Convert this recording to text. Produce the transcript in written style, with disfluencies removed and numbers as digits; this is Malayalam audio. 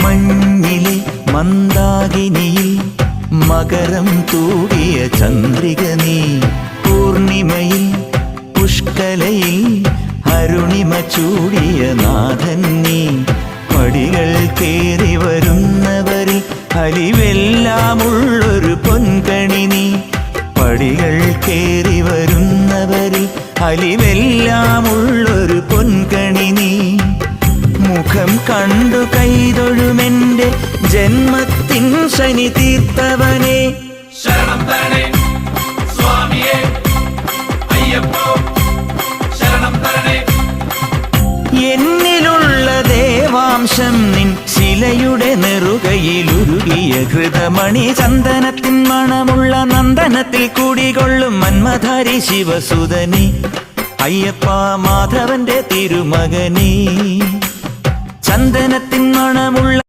മഞ്ഞിലെ മന്ദാകിനിയിൽ മകരം തൂകിയ ചന്ദ്രിക നീ, പൂർണിമയിൽ പുഷ്കലയിൽ അരുണിമ ചൂടിയ നാഥൻ നീ. പടികൾ കേറി വരുന്നവരിൽ അലിവെല്ലാമുള്ളൊരു പൊൻകണി നീ. പടികൾ കേറി വരുന്നവരിൽ അലിവെല്ലാമുള്ളൊരു പൊൻകണി നീ. മുഖം കണ്ടു കൈതൊഴുമെന്റെ ജന്മത്തിൻ ശനി തീർത്തവനെ. ശരണം തരണേ സ്വാമിയേ അയ്യപ്പോ, ശരണം തരണേ. എന്നിലുള്ള ദേവാംശം നിൻ ശിലയുടെ നെറുകയിലുരുകിയ ഹൃതമണി. ചന്ദനത്തിൻ മണമുള്ള നന്ദനത്തിൽ കൂടികൊള്ളും മന്മധാരി ശിവസുതനി. അയ്യപ്പ മാധവന്റെ തിരുമകനീ. ചന്ദനത്തിൻ മണമുള്ള